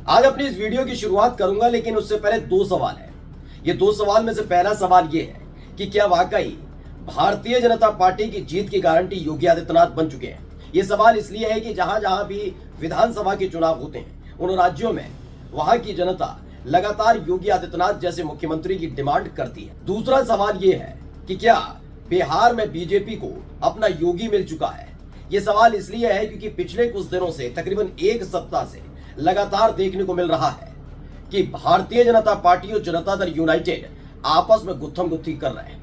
आज अपनी इस वीडियो की शुरुआत करूंगा, लेकिन उससे पहले दो सवाल है। ये दो सवाल में से पहला सवाल ये है कि क्या वाकई भारतीय जनता पार्टी की जीत की गारंटी योगी आदित्यनाथ बन चुके हैं। ये सवाल इसलिए है कि जहां जहां भी विधानसभा के चुनाव होते हैं उन राज्यों में वहां की जनता लगातार योगी आदित्यनाथ जैसे मुख्यमंत्री की डिमांड करती है। दूसरा सवाल ये है कि क्या बिहार में बीजेपी को अपना योगी मिल चुका है। ये सवाल इसलिए है क्योंकि पिछले कुछ दिनों से तकरीबन एक सप्ताह से लगातार देखने को मिल रहा है कि भारतीय जनता पार्टी और जनता दल यूनाइटेड आपस में गुत्थम गुत्थी कर रहे हैं।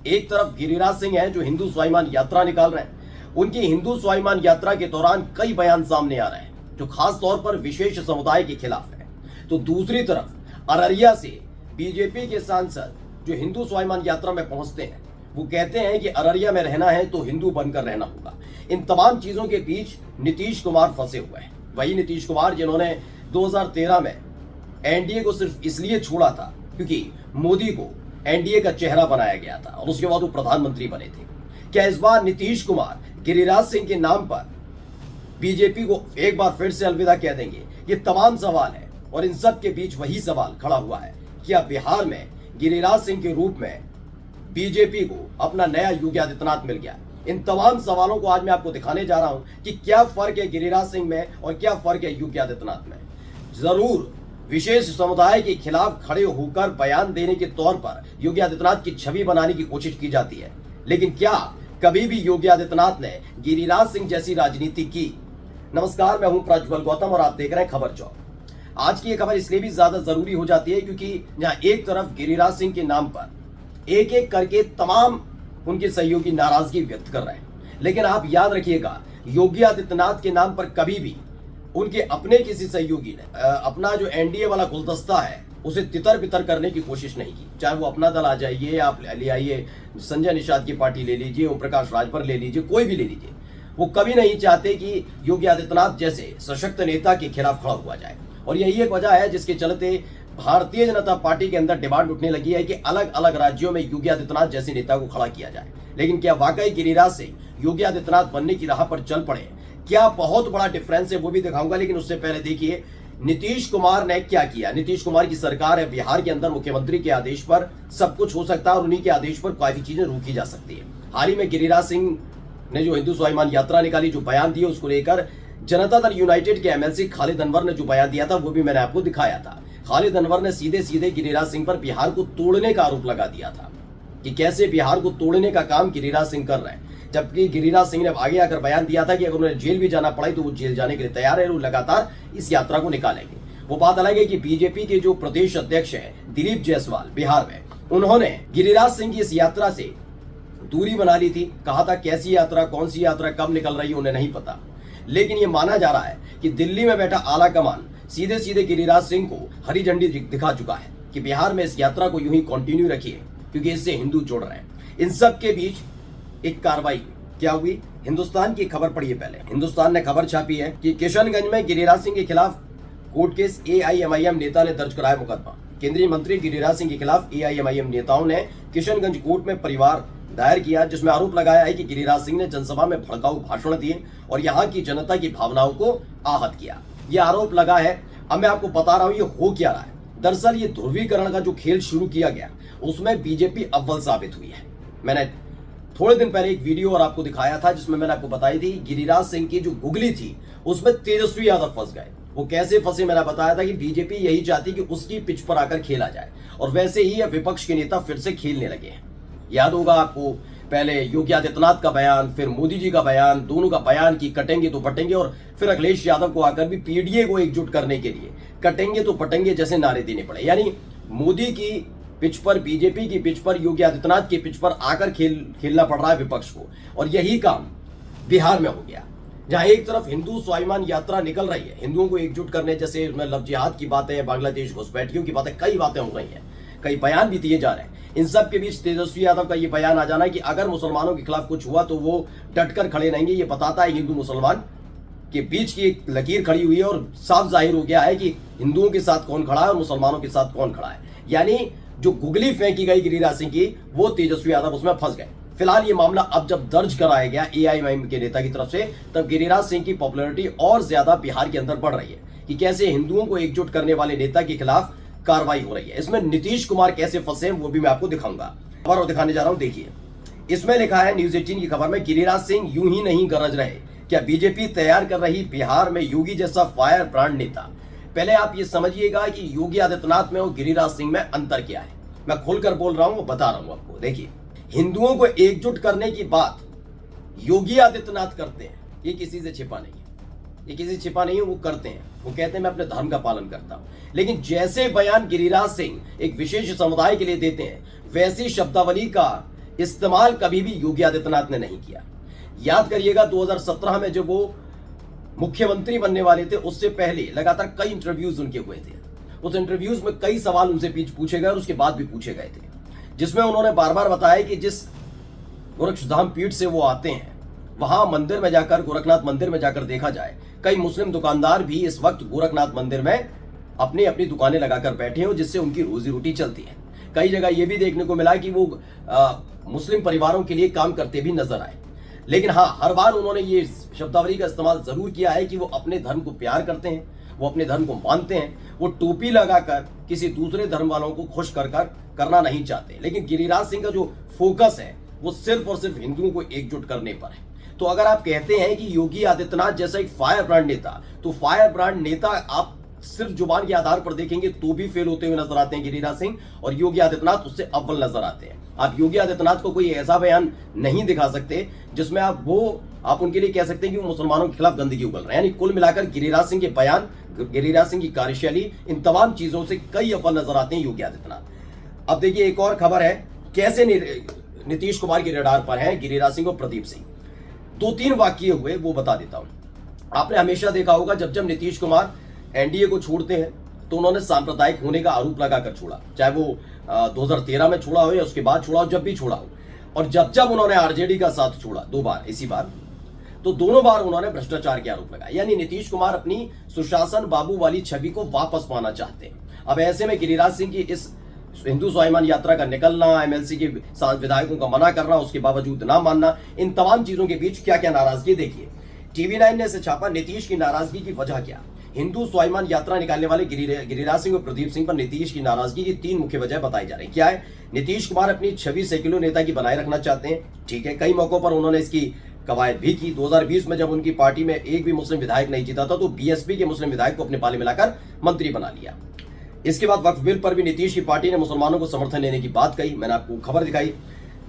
एक तरफ गिरिराज सिंह हैं जो हिंदू स्वाभिमान यात्रा निकाल रहे हैं। उनकी हिंदू स्वाभिमान यात्रा के दौरान कई बयान सामने आ रहे हैं जो खास तौर पर विशेष समुदाय के खिलाफ है। तो दूसरी तरफ अररिया से बीजेपी के सांसद जो हिंदू स्वाभिमान यात्रा में पहुंचते हैं वो कहते हैं कि अररिया में रहना है तो हिंदू बनकर रहना होगा। इन तमाम चीजों के बीच नीतीश कुमार फंसे हुए हैं। वही नीतीश कुमार जिन्होंने 2013 में एनडीए को सिर्फ इसलिए छोड़ा था क्योंकि मोदी को एनडीए का चेहरा बनाया गया था और उसके बाद वो प्रधानमंत्री बने थे। क्या इस बार नीतीश कुमार गिरिराज सिंह के नाम पर बीजेपी को एक बार फिर से अलविदा कह देंगे? ये तमाम सवाल है और इन सब के बीच वही सवाल खड़ा हुआ है, क्या बिहार में गिरिराज सिंह के रूप में बीजेपी को अपना नया योगी आदित्यनाथ मिल गया? इन तमाम सवालों को आज मैं आपको दिखाने जा रहा हूं कि क्या फर्क है गिरिराज सिंह में और क्या फर्क है योगी आदित्यनाथ में। जरूर विशेष समुदाय के खिलाफ खड़े होकर बयान देने के तौर पर योगी आदित्यनाथ की छवि बनाने की कोशिश की जाती है, लेकिन क्या कभी भी योगी आदित्यनाथ ने गिरिराज सिंह जैसी राजनीति की? नमस्कार, मैं हूं प्रज्वल गौतम और आप देख रहे हैं खबर चौक। आज की ये खबर इसलिए भी ज्यादा जरूरी हो जाती है क्योंकि जहां एक तरफ गिरिराज सिंह के नाम पर एक एक करके तमाम उनके सहयोगी नाराजगी व्यक्त कर रहे हैं, लेकिन आप याद रखिएगा योगी आदित्यनाथ के नाम पर कभी भी उनके अपने किसी सहयोगी ने अपना जो एनडीए वाला गुलदस्ता है उसे तितर बितर करने की कोशिश नहीं की। चाहे वो अपना दल आ जाइए, आप ले आइए, संजय निषाद की पार्टी ले लीजिए, ओम प्रकाश राजभर ले लीजिए, कोई भी ले लीजिए, वो कभी नहीं चाहते कि योगी आदित्यनाथ जैसे सशक्त नेता के खिलाफ खड़ा हुआ जाए। और यही एक वजह है जिसके चलते भारतीय जनता पार्टी के अंदर डिमांड उठने लगी है कि अलग अलग राज्यों में योगी आदित्यनाथ जैसे नेता को खड़ा किया जाए। लेकिन क्या वाकई गिरिराज सिंह योगी आदित्यनाथ बनने की राह पर चल पड़े? क्या बहुत बड़ा डिफरेंस है वो भी दिखाऊंगा, लेकिन उससे पहले देखिए नीतीश कुमार ने क्या किया। नीतीश कुमार की सरकार है, बिहार के अंदर मुख्यमंत्री के आदेश पर सब कुछ हो सकता है और उन्हीं के आदेश पर काफी चीजें रोकी जा सकती है। हाल ही में गिरिराज सिंह ने जो हिंदू स्वाभिमान यात्रा निकाली, जो बयान दिए, उसको लेकर जनता दल यूनाइटेड के एमएलसी खालिद अनवर ने जो बयान दिया था वो भी मैंने आपको दिखाया था। खालिद अनवर ने सीधे सीधे गिरिराज सिंह पर बिहार को तोड़ने का आरोप लगा दिया था कि कैसे बिहार को तोड़ने का काम गिरिराज सिंह कर रहे हैं, जबकि गिरिराज सिंह ने आगे आकर बयान दिया था कि अगर उन्हें जेल भी जाना पड़े तो वो जेल जाने के लिए तैयार है, वो लगातार इस यात्रा को निकालेंगे। वो बात अलग है कि बीजेपी के जो प्रदेश अध्यक्ष हैं दिलीप जायसवाल बिहार में, उन्होंने गिरिराज सिंह की इस यात्रा से दूरी बना ली थी। कहा था कैसी यात्रा, कौन सी यात्रा, कब निकल रही है उन्हें नहीं पता। लेकिन ये माना जा रहा है कि दिल्ली में बैठा आला कमान सीधे सीधे गिरिराज सिंह को हरी झंडी दिखा चुका है कि बिहार में इस यात्रा को यूं ही कंटिन्यू रखिए क्योंकि इससे हिंदू जुड़ रहे हैं। इन सब के बीच एक कार्रवाई क्या हुई, हिंदुस्तान की खबर पढ़िए। पहले हिंदुस्तान ने खबर छापी है कि किशनगंज में गिरिराज सिंह के खिलाफ कोर्ट केस, एआईएमआईएम नेता ने दर्ज कराया मुकदमा। केंद्रीय मंत्री गिरिराज सिंह के खिलाफ एआईएमआईएम नेताओं ने किशनगंज कोर्ट में परिवार दायर किया, जिसमें आरोप लगाया है कि गिरिराज सिंह ने जनसभा में भड़काऊ भाषण दिए और यहाँ की जनता की भावनाओं को आहत किया। यह आरोप लगा है। अब मैं आपको बता रहा हूं ये हो क्या रहा है। दरअसल ये ध्रुवीकरण का जो खेल शुरू किया गया उसमें बीजेपी अव्वल साबित हुई है। मैंने थोड़े दिन पहले एक वीडियो और आपको दिखाया था जिसमें मैंने आपको बताई थी गिरिराज सिंह की जो गुगली थी उसमें तेजस्वी यादव फंस गए। वो कैसे फंसे मैंने बताया था कि बीजेपी यही चाहती कि उसकी पिच पर आकर खेला जाए और वैसे ही विपक्ष के नेता फिर से खेलने लगे हैं। याद होगा आपको, पहले योगी आदित्यनाथ का बयान, फिर मोदी जी का बयान, दोनों का बयान कि कटेंगे तो पटेंगे, और फिर अखिलेश यादव को आकर भी पीडीए को एकजुट करने के लिए कटेंगे तो पटेंगे जैसे नारे देने पड़े। यानी मोदी की पिच पर, बीजेपी की पिच पर, योगी आदित्यनाथ की पिच पर आकर खेलना पड़ रहा है विपक्ष को। और यही काम बिहार में हो गया, जहां एक तरफ हिंदू स्वाभिमान यात्रा निकल रही है हिंदुओं को एकजुट करने, जैसे लव जिहाद की बातें, बांग्लादेश घुसपैठियों की बातें, कई बातें हो रही हैं, कई बयान भी दिए जा रहे हैं। इन सब के बीच तेजस्वी यादव का ये बयान आ जाना है कि अगर मुसलमानों के खिलाफ कुछ हुआ तो वो डटकर खड़े रहेंगे। ये बताता है हिंदू मुसलमान के बीच की एक लकीर खड़ी हुई है और साफ जाहिर हो गया है कि हिंदुओं के साथ कौन खड़ा है और मुसलमानों के साथ कौन खड़ा है। यानी जो गुगली फेंकी गई गिरिराज सिंह की, वो तेजस्वी यादव उसमें फंस गए। फिलहाल ये मामला अब जब दर्ज कराया गया एआईएमआईएम के नेता की तरफ से, तब गिरिराज सिंह की पॉपुलैरिटी और ज्यादा बिहार के अंदर बढ़ रही है। कि कैसे हिंदुओं को एकजुट करने वाले नेता के खिलाफ कार्रवाई हो रही है। इसमें नीतीश कुमार कैसे फंसे हैं वो भी मैं आपको दिखाऊंगा और दिखाने जा रहा हूं। देखिए, इसमें लिखा है न्यूज 18 की खबर में, गिरिराज सिंह यूं ही नहीं गरज रहे, क्या बीजेपी तैयार कर रही बिहार में योगी जैसा फायर ब्रांड नेता। पहले आप ये समझिएगा कि योगी आदित्यनाथ में और गिरिराज सिंह में अंतर क्या है। मैं खुलकर बोल रहा हूं, वो बता रहा हूं आपको। देखिए, हिंदुओं को एकजुट करने की बात योगी आदित्यनाथ करते हैं, ये किसी से छिपा नहीं है, ये किसी से छिपा नहीं है, वो करते हैं। वो कहते हैं मैं अपने धर्म का पालन करता हूं, लेकिन जैसे बयान गिरिराज सिंह एक विशेष समुदाय के लिए देते हैं, वैसी शब्दावली का इस्तेमाल कभी भी योगी आदित्यनाथ ने नहीं किया। याद करिएगा 2017 में जब वो मुख्यमंत्री बनने वाले थे, उससे पहले लगातार कई इंटरव्यूज उनके हुए थे। उस इंटरव्यूज में कई सवाल उनसे पूछे गए और उसके बाद भी पूछे गए थे, जिसमें उन्होंने बार बार बताया कि जिस गोरक्षधाम पीठ से वो आते हैं, वहां मंदिर में जाकर, गोरखनाथ मंदिर में जाकर देखा जाए, कई मुस्लिम दुकानदार भी इस वक्त गोरखनाथ मंदिर में अपनी अपनी दुकानें लगाकर बैठे हो, जिससे उनकी रोजी रोटी चलती है। कई जगह यह भी देखने को मिला कि वो मुस्लिम परिवारों के लिए काम करते भी नजर आए। लेकिन हाँ, हर बार उन्होंने ये शब्दावली का इस्तेमाल जरूर किया है कि वो अपने धर्म को प्यार करते हैं, वो अपने धर्म को मानते हैं, वो टोपी लगाकर किसी दूसरे धर्म वालों को खुश करना नहीं चाहते। लेकिन गिरिराज सिंह का जो फोकस है वो सिर्फ और सिर्फ हिंदुओं को एकजुट करने पर है। तो अगर आप कहते हैं कि योगी आदित्यनाथ जैसा एक फायर ब्रांड नेता, तो फायर ब्रांड नेता आप सिर्फ जुबान के आधार पर देखेंगे तो भी फेल होते हुए नजर आते हैं गिरिराज सिंह, और योगी आदित्यनाथ उससे अव्वल नजर आते हैं। आप योगी आदित्यनाथ को कोई ऐसा बयान नहीं दिखा सकते जिसमें आप उनके लिए कह सकते हैं कि वो मुसलमानों के खिलाफ गंदगी उगल रहे हैं। यानी कुल मिलाकर गिरिराज सिंह के बयान, गिरिराज सिंह की कार्यशैली, इन तमाम चीजों से कई अव्वल नजर आते हैं योगी आदित्यनाथ। अब देखिए, एक और खबर है, कैसे नीतीश कुमार के रडार पर है गिरिराज सिंह और प्रदीप सिंह। 2-3 वाकये हुए, वो बता देता हूं। आपने हमेशा देखा होगा जब जब नीतीश कुमार एनडीए को छोड़ते हैं तो उन्होंने सांप्रदायिक होने का आरोप लगाकर छोड़ा, चाहे वो 2013 में छोड़ा हो या उसके बाद छोड़ा हो, जब भी छोड़ा हो। और जब जब उन्होंने आरजेडी का साथ छोड़ा, 2 बार, इसी बार, तो दोनों बार उन्होंने भ्रष्टाचार के आरोप लगाए। यानी नीतीश कुमार अपनी सुशासन बाबू वाली छवि को वापस पाना चाहते हैं। अब ऐसे में गिरिराज सिंह की इस हिंदू स्वाभिमान यात्रा का निकलना, एमएलसी के विधायकों का मना करना, उसके बावजूद ना मानना, इन तमाम चीजों के बीच क्या क्या नाराजगी, देखिए TV9 ने इसे छापा। नीतीश की नाराजगी की वजह क्या। हिंदू स्वाभिमान यात्रा निकालने वाले गिरिराज सिंह और प्रदीप सिंह पर नीतीश की नाराजगी की 3 मुख्य वजह बताई जा रही। क्या है, नीतीश कुमार अपनी छवि सेक्युलर नेता की बनाए रखना चाहते हैं, ठीक है। कई मौकों पर उन्होंने इसकी कवायद भी की। 2020 में जब उनकी पार्टी में एक भी मुस्लिम विधायक नहीं जीता था, तो बीएसपी के मुस्लिम विधायक को अपने पाले मिलाकर मंत्री बना लिया। इसके बाद वक्फ बिल पर भी नीतीश की पार्टी ने मुसलमानों को समर्थन देने की बात कही, मैंने आपको खबर दिखाई।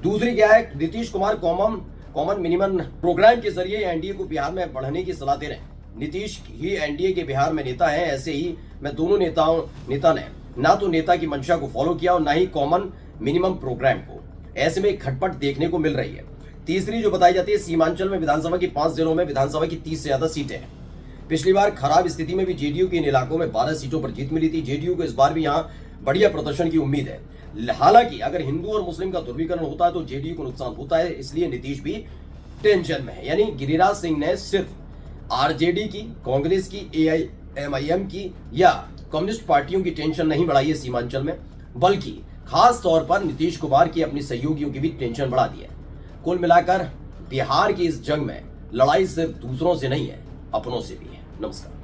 दूसरी क्या है, Nitish Kumar common minimum programme के जरिए एनडीए को बिहार में बढ़ने की सलाह दे रहे हैं। नीतीश ही एनडीए के बिहार में नेता है, ऐसे ही मैं दोनों नेता ने ना तो नेता की मंशा को फॉलो किया और ना ही कॉमन मिनिमम प्रोग्राम को। ऐसे में एक खटपट देखने को मिल रही है। तीसरी जो बताई जाती है, सीमांचल में विधानसभा की 5 जिलों में विधानसभा की 30 से ज्यादा सीटें हैं। पिछली बार खराब स्थिति में भी जेडीयू के इन इलाकों में 12 सीटों पर जीत मिली थी। जेडीयू को इस बार भी यहाँ बढ़िया प्रदर्शन की उम्मीद है। हालांकि अगर हिंदू और मुस्लिम का ध्रुवीकरण होता है तो जेडीयू को नुकसान होता है, इसलिए नीतीश भी टेंशन में है। यानी गिरिराज सिंह ने सिर्फ आरजेडी की, कांग्रेस की, एआईएमआईएम की या कम्युनिस्ट पार्टियों की टेंशन नहीं बढ़ाई है सीमांचल में, बल्कि खास तौर पर नीतीश कुमार की अपनी सहयोगियों की भी टेंशन बढ़ा दी है। कुल मिलाकर बिहार की इस जंग में लड़ाई सिर्फ दूसरों से नहीं है, अपनों से भी है। नमस्कार।